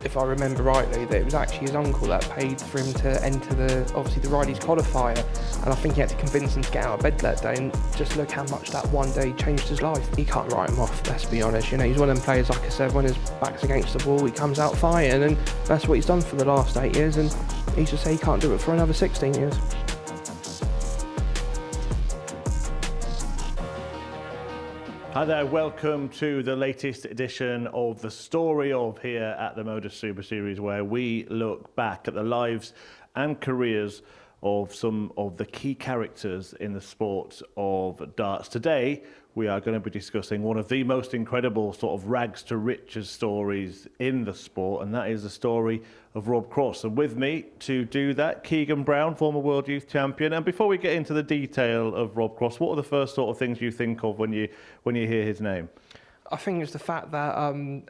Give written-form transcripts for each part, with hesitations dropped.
if I remember rightly, that it was actually his uncle that paid for him to enter the Riders qualifier, and I think he had to convince him to get out of bed that day, and just look how much that one day changed his life. He can't write him off, let's be honest. You know, he's one of them players, like I said, when his back's against the wall, he comes out fighting, and that's what he's done for the last 8 years, and he should say he can't do it for another 16 years. Hi there, welcome to the latest edition of The Story Of here at the MODUS Super Series, where we look back at the lives and careers of some of the key characters in the sport of darts. Today, we are going to be discussing one of the most incredible sort of rags to riches stories in the sport, and that is the story of Rob Cross. And with me to do that, Keegan Brown, former World Youth Champion. And before we get into the detail of Rob Cross, what are the first sort of things you think of when you hear his name? I think it's the fact that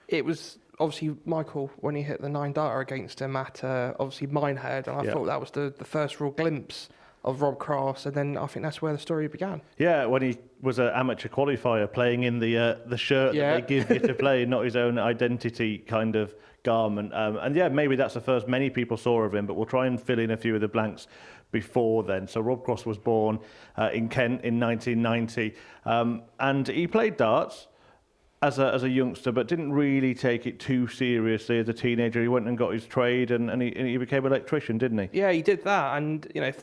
it was obviously Michael when he hit the 9-darter against him at obviously Minehead, and I thought that was the first real glimpse of Rob Cross, and then I think that's where the story began. Yeah, when he was an amateur qualifier playing in the shirt that they give you to play, not his own identity kind of garment. And yeah, maybe that's the first many people saw of him, but we'll try and fill in a few of the blanks before then. So Rob Cross was born in Kent in 1990, and he played darts as a youngster, but didn't really take it too seriously as a teenager. He went and got his trade, and he became an electrician, didn't he? Yeah, he did that, and you know,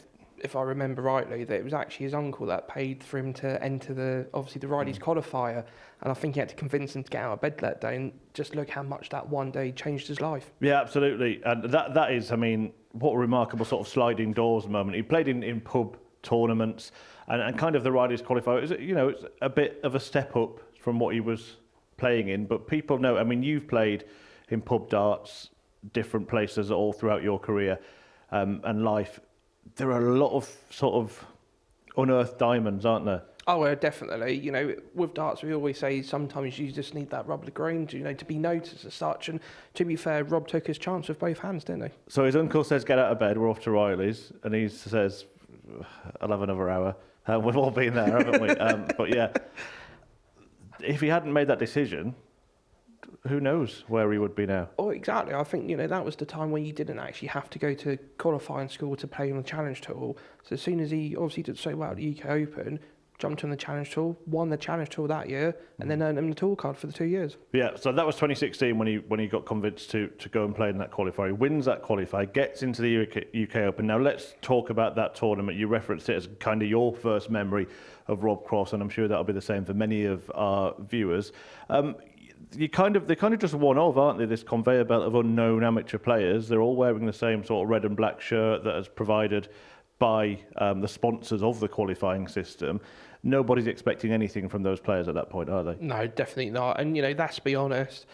if I remember rightly, that it was actually his uncle that paid for him to enter the Riders qualifier, and I think he had to convince him to get out of bed that day, and just look how much that one day changed his life. Yeah, absolutely, and that is, I mean, what a remarkable sort of sliding doors moment. He played in pub tournaments, and kind of the Riders qualifier, it's a bit of a step up from what he was playing in, but people know, I mean, you've played in pub darts, different places all throughout your career and life. There are a lot of sort of unearthed diamonds, aren't there? Oh, definitely. You know, with darts, we always say sometimes you just need that rub of the green to be noticed as such. And to be fair, Rob took his chance with both hands, didn't he? So his uncle says, get out of bed, we're off to Riley's. And he says, I'll have another hour. We've all been there, haven't we? But yeah, if he hadn't made that decision, who knows where he would be now? Oh, exactly. I think, that was the time when you didn't actually have to go to qualifying school to play on the Challenge Tour. So as soon as he obviously did so well at the UK Open, jumped on the Challenge Tour, won the Challenge Tour that year, and then earned him the tour card for the 2 years. Yeah, so that was 2016 when he got convinced to go and play in that qualifier. He wins that qualifier, gets into the UK Open. Now let's talk about that tournament. You referenced it as kind of your first memory of Rob Cross, and I'm sure that'll be the same for many of our viewers. They're kind of just one of, aren't they, this conveyor belt of unknown amateur players. They're all wearing the same sort of red and black shirt that is provided by the sponsors of the qualifying system. Nobody's expecting anything from those players at that point, are they? No, definitely not. And, let's be honest,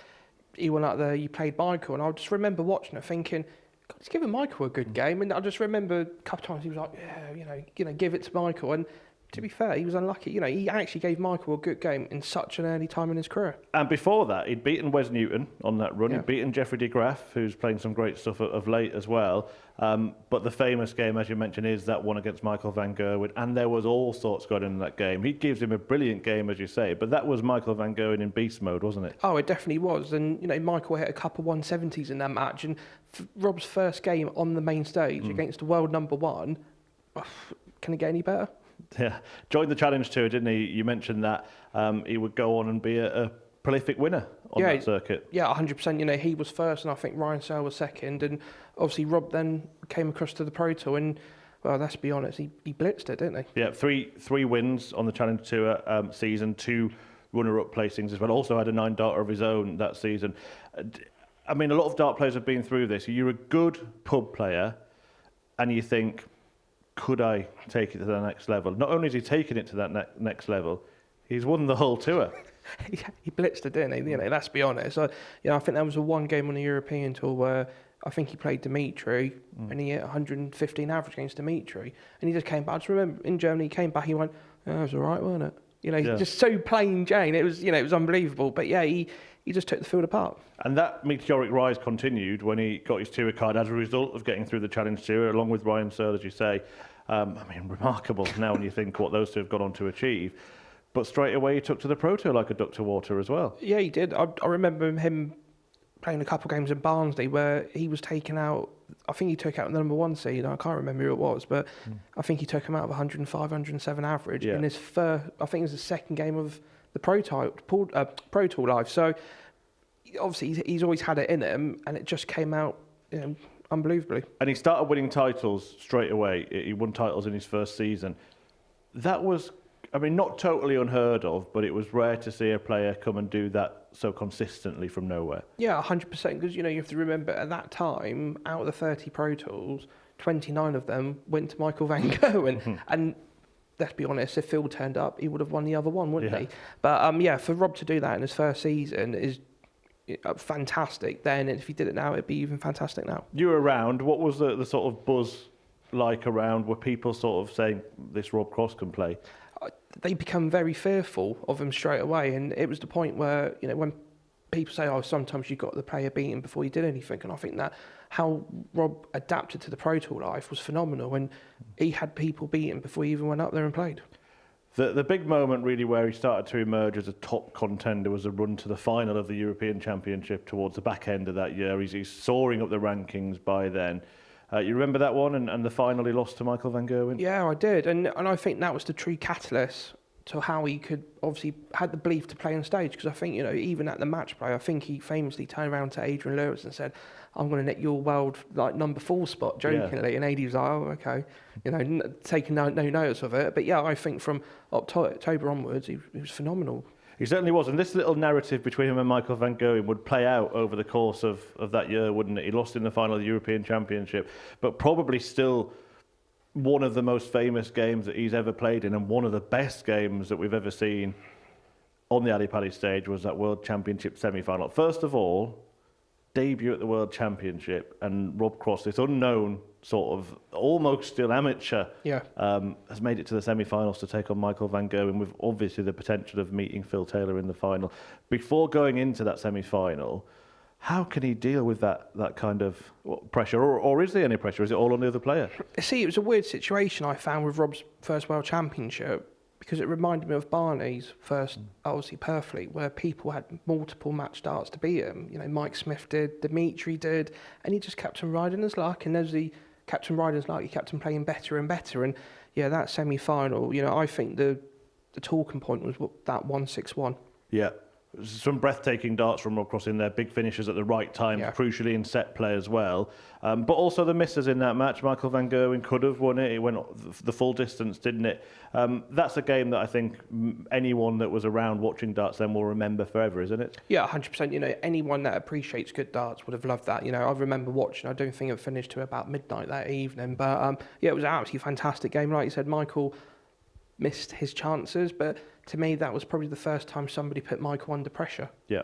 he went out there, you played Michael, and I just remember watching it thinking, God, he's giving Michael a good game. And I just remember a couple of times he was like, give it to Michael. And to be fair, he was unlucky. He actually gave Michael a good game in such an early time in his career. And before that, he'd beaten Wes Newton on that run. Yeah. He'd beaten Jeffrey de Graaf, who's playing some great stuff of late as well. But the famous game, as you mentioned, is that one against Michael van Gerwen. And there was all sorts going on in that game. He gives him a brilliant game, as you say. But that was Michael van Gerwen in beast mode, wasn't it? Oh, it definitely was. And, Michael hit a couple 170s in that match. And Rob's first game on the main stage against the world number one, can it get any better? Yeah, joined the Challenge Tour, didn't he? You mentioned that he would go on and be a prolific winner on that circuit. Yeah, 100%. He was first, and I think Ryan Searle was second. And obviously, Rob then came across to the Pro Tour, and well, let's be honest, he blitzed it, didn't he? Yeah, three wins on the Challenge Tour season, 2 runner-up placings as well. Also had a 9-darter of his own that season. I mean, a lot of dart players have been through this. You're a good pub player, and you think, could I take it to the next level? Not only is he taking it to that next level, he's won the whole tour. He blitzed it, didn't he? Let's be honest. I think that was the one game on the European tour where I think he played Dimitri and he hit 115 average against Dimitri. And he just came back. I just remember in Germany, he came back, he went, it was all right, wasn't it? Just so plain Jane. It was, it was unbelievable. But yeah, he just took the field apart. And that meteoric rise continued when he got his tour card as a result of getting through the Challenge Tour, along with Ryan Searle, as you say. Remarkable now when you think what those two have gone on to achieve. But straight away he took to the Pro Tour like a duck to water as well. Yeah, he did. I remember him playing a couple of games in Barnsley where he was taken out. I think he took out the number 1 seed. I can't remember who it was, but I think he took him out of 105, 107 average in his first. I think it was the second game of the Pro Tour life. So obviously he's always had it in him, and it just came out unbelievably. And he started winning titles straight away. He won titles in his first season. That was, I mean, not totally unheard of, but it was rare to see a player come and do that so consistently from nowhere. Yeah, 100%, because, you have to remember, at that time, out of the 30 Pro Tools, 29 of them went to Michael van Gerwen. And let's be honest, if Phil turned up, he would have won the other one, wouldn't he? But, for Rob to do that in his first season is fantastic then. And if he did it now, it'd be even fantastic now. You were around. What was the sort of buzz like around? Were people sort of saying, this Rob Cross can play? They become very fearful of him straight away, and it was the point where, when people say, sometimes you got the player beaten before you did anything, and I think that how Rob adapted to the Pro Tour life was phenomenal, and he had people beaten before he even went up there and played. The big moment really where he started to emerge as a top contender was a run to the final of the European Championship towards the back end of that year. He's soaring up the rankings by then. You remember that one and the final he lost to Michael van Gerwen? Yeah, I did. And I think that was the true catalyst to how he could obviously had the belief to play on stage. Because I think, even at the match play, I think he famously turned around to Adrian Lewis and said, I'm going to net your world number 4 spot, jokingly. Yeah. And AD was like, oh, okay. Taking no notice of it. But yeah, I think from October onwards, he was phenomenal. He certainly was, and this little narrative between him and Michael van Gerwen would play out over the course of that year, wouldn't it? He lost in the final of the European Championship, but probably still one of the most famous games that he's ever played in, and one of the best games that we've ever seen on the Ali Pali stage was that World Championship semi-final. First of all, debut at the World Championship, and Rob Cross, this unknown sort of almost still amateur, has made it to the semi-finals to take on Michael van Gerwen, with obviously the potential of meeting Phil Taylor in the final. Before going into that semi-final, how can he deal with that kind of pressure, or is there any pressure? Is it all on the other player? See, it was a weird situation I found with Rob's first World Championship, because it reminded me of Barney's first, obviously, Purfleet, where people had multiple match starts to beat him. Mike Smith did, Dimitri did, and he just kept on riding his luck. And as he kept on riding his luck, he kept on playing better and better. And yeah, that semi-final, I think the talking point was that 1-6-1. Yeah. Some breathtaking darts from Rob Cross in there, big finishes at the right time, crucially in set play as well. But also the misses in that match. Michael van Gerwen could have won it. It went the full distance, didn't it? That's a game that I think anyone that was around watching darts then will remember forever, isn't it? Yeah, 100%. Anyone that appreciates good darts would have loved that. I remember watching. I don't think it finished to about midnight that evening. But it was an absolutely fantastic game. Like you said, Michael missed his chances, but to me, that was probably the first time somebody put Michael under pressure. Yeah.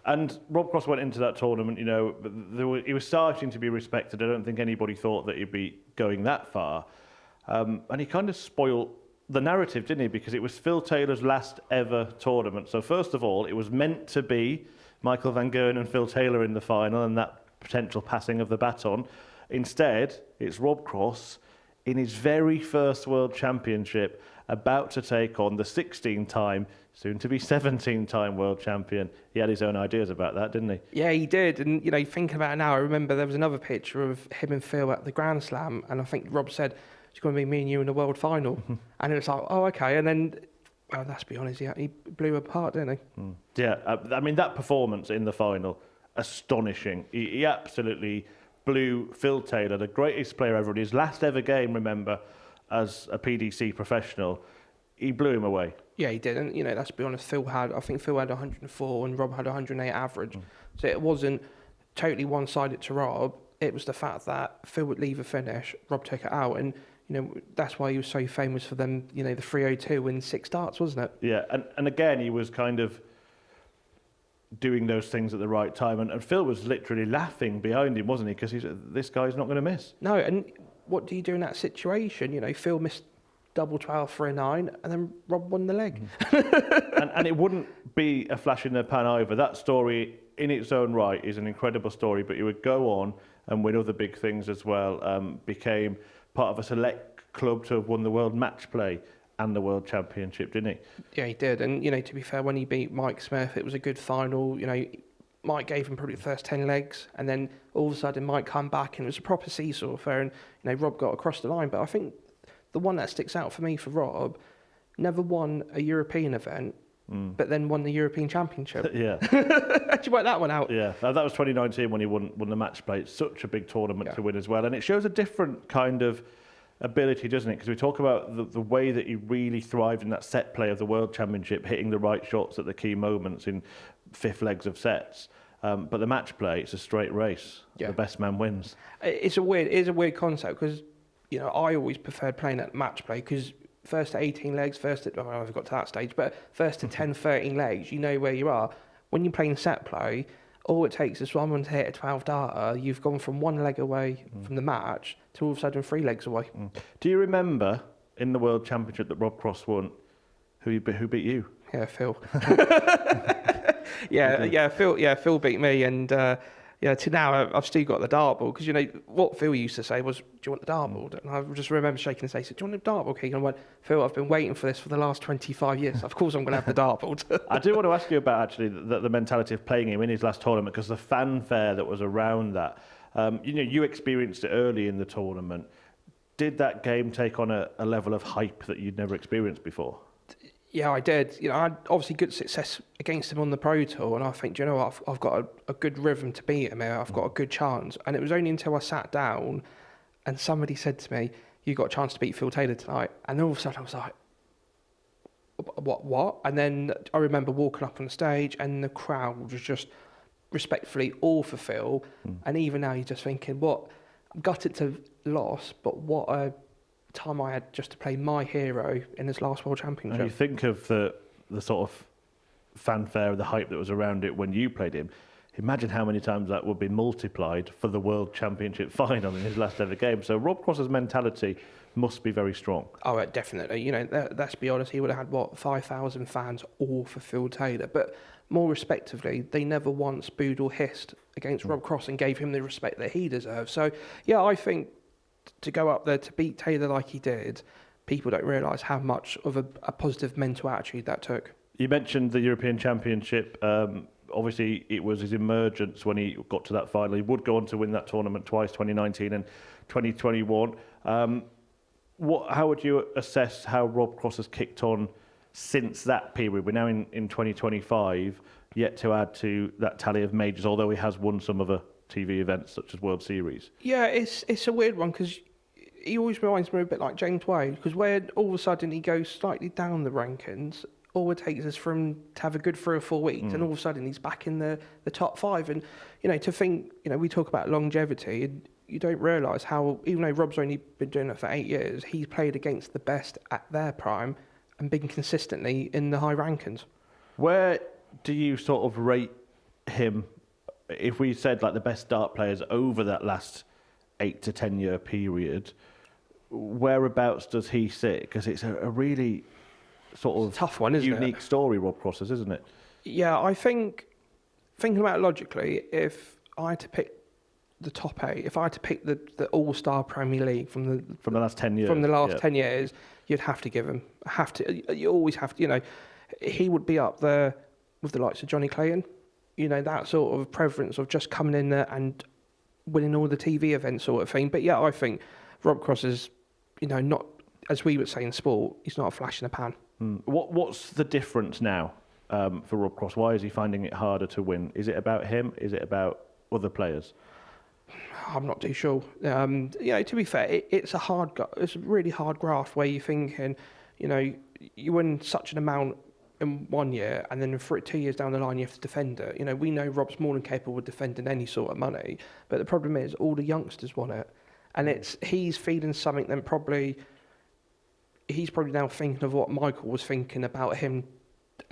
And Rob Cross went into that tournament, he was starting to be respected. I don't think anybody thought that he'd be going that far. And he kind of spoiled the narrative, didn't he? Because it was Phil Taylor's last ever tournament. So first of all, it was meant to be Michael van Gerwen and Phil Taylor in the final and that potential passing of the baton. Instead, it's Rob Cross in his very first World Championship, about to take on the 16-time, soon-to-be 17-time world champion. He had his own ideas about that, didn't he? Yeah, he did. And, thinking about it now, I remember there was another picture of him and Phil at the Grand Slam, and I think Rob said, it's going to be me and you in the world final. And it was like, oh, okay. And then, well, let's be honest, he blew apart, didn't he? Yeah, I mean, that performance in the final, astonishing. He absolutely blew Phil Taylor, the greatest player ever in his last ever game, remember, as a PDC professional. He blew him away. Yeah, he did. And, let's be honest, I think Phil had 104 and Rob had 108 average. So it wasn't totally one-sided to Rob. It was the fact that Phil would leave a finish, Rob took it out. And, that's why he was so famous for them, the 302 in 6 darts, wasn't it? Yeah, and again, he was kind of doing those things at the right time. And Phil was literally laughing behind him, wasn't he? Because this guy's not going to miss. No, and what do you do in that situation? Phil missed double 12 for a 9, and then Rob won the leg. and it wouldn't be a flash in the pan either. That story, in its own right, is an incredible story, but he would go on and win other big things as well. Became part of a select club to have won the World Match Play and the World Championship, didn't he? Yeah, he did. And, to be fair, when he beat Mike Smith, it was a good final. Mike gave him probably the first 10 legs, and then all of a sudden Mike come back, and it was a proper seesaw affair, and Rob got across the line. But I think the one that sticks out for me for Rob, never won a European event, but then won the European Championship. Yeah. How'd you work that one out? Yeah, that was 2019 when he won the match play. It's such a big tournament to win as well. And it shows a different kind of ability, doesn't it? Because we talk about the way that he really thrived in that set play of the World Championship, hitting the right shots at the key moments in fifth legs of sets. But the match play, it's a straight race. Yeah. The best man wins. It's a weird concept because, I always preferred playing at match play because first to 18 legs, I've got to that stage, but first to 10, 13 legs, you know where you are. When you're playing set play, all it takes is someone to hit a 12 darter, you've gone from one leg away from the match to all of a sudden 3 legs away. Do you remember in the World Championship that Rob Cross won, who beat you? Yeah, Phil. Phil beat me, and to now I've still got the dartboard because what Phil used to say was, "Do you want the dartboard?" And I just remember shaking his head, "Do you want the dartboard, Keegan?" And I went, "Phil, I've been waiting for this for the last 25 years. Of course I'm going to have the dartboard." I do want to ask you about actually the mentality of playing him in his last tournament because the fanfare that was around that. You experienced it early in the tournament. Did that game take on a level of hype that you'd never experienced before? Yeah, I did. I had obviously good success against him on the Pro Tour, and I think, I've got a good rhythm to beat him here. I've got a good chance. And it was only until I sat down and somebody said to me, "You got a chance to beat Phil Taylor tonight." And all of a sudden I was like, what? And then I remember walking up on the stage and the crowd was just respectfully all for Phil. And even now you're just thinking, I'm gutted to loss, but what a time I had just to play my hero in his last World Championship. And you think of the sort of fanfare, the hype that was around it when you played him. Imagine how many times that would be multiplied for the World Championship final in his last ever game. So Rob Cross's mentality must be very strong. Oh, definitely. Let's be honest, he would have had, 5,000 fans all for Phil Taylor. But more respectively, they never once booed or hissed against Rob Cross and gave him the respect that he deserves. So, yeah, I think to go up there to beat Taylor like he did, people don't realise how much of a positive mental attitude that took. You mentioned the European Championship. Obviously, it was his emergence when he got to that final. He would go on to win that tournament twice, 2019 and 2021. How would you assess how Rob Cross has kicked on since that period? We're now in 2025, yet to add to that tally of majors, although he has won some other TV events such as World Series. Yeah, it's a weird one because he always reminds me a bit like James Wade, because where all of a sudden he goes slightly down the rankings, all it takes is for him to have a good 3 or 4 weeks, and all of a sudden he's back in the top 5. And to think, we talk about longevity, and you don't realise how, even though Rob's only been doing it for 8 years, he's played against the best at their prime and been consistently in the high rankings. Where do you sort of rate him? If we said like the best dart players over that last 8 to 10 year period, whereabouts does he sit? Because it's a really sort of tough one, isn't it? Unique story, Rob Cross's, isn't it? Yeah, I think, thinking about it logically, if I had to pick the top 8, if I had to pick the All-Star Premier League from the last 10 years, 10 years, you'd have to give him. You always have to. He would be up there with the likes of Johnny Clayton. That sort of preference of just coming in there and winning all the TV events sort of thing. But yeah, I think Rob Cross is, not, as we would say in sport, he's not a flash in the pan. What's the difference now for Rob Cross? Why is he finding it harder to win? Is it about him? Is it about other players? I'm not too sure. To be fair, it's a really hard graft where you're thinking, you win such an amount in 1 year, and then for 2 years down the line you have to defend it. We know Rob's more than capable of defending any sort of money, but the problem is all the youngsters want it, and he's feeling something. Then he's probably now thinking of what Michael was thinking about him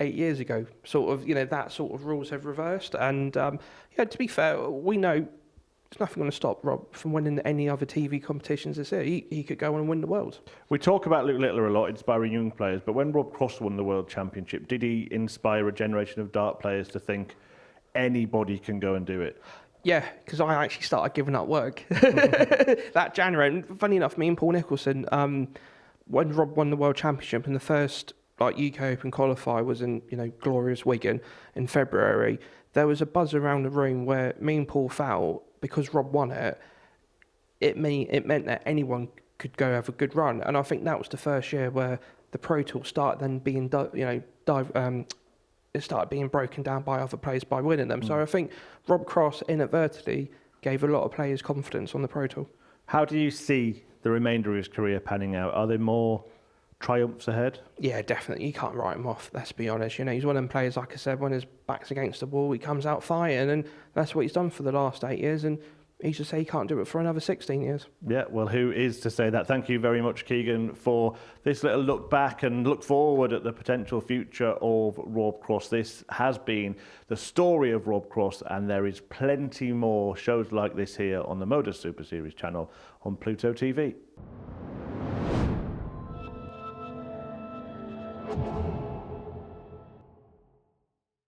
8 years ago. Sort of, that sort of rules have reversed. And to be fair, we know there's nothing going to stop Rob from winning any other TV competitions this year. He could go on and win the world. We talk about Luke Littler a lot, inspiring young players, but when Rob Cross won the World Championship, did he inspire a generation of dart players to think anybody can go and do it? Yeah, because I actually started giving up work that January. And funny enough, me and Paul Nicholson, when Rob won the World Championship, and the first UK Open qualifier was in glorious Wigan in February, there was a buzz around the room where me and Paul felt, because Rob won it, it meant that anyone could go have a good run. And I think that was the first year where the Pro Tour started then being, it started being broken down by other players by winning them. So I think Rob Cross inadvertently gave a lot of players confidence on the Pro Tour. How do you see the remainder of his career panning out? Are there more triumphs ahead? Yeah, definitely. You can't write him off, let's be honest. You know, he's one of them players, like I said, when his back's against the wall, he comes out fighting, and that's what he's done for the last 8 years, and he should say he can't do it for another 16 years. Yeah, well, who is to say that? Thank you very much, Keegan, for this little look back and look forward at the potential future of Rob Cross. This has been the story of Rob Cross, and there is plenty more shows like this here on the MODUS Super Series channel on Pluto TV.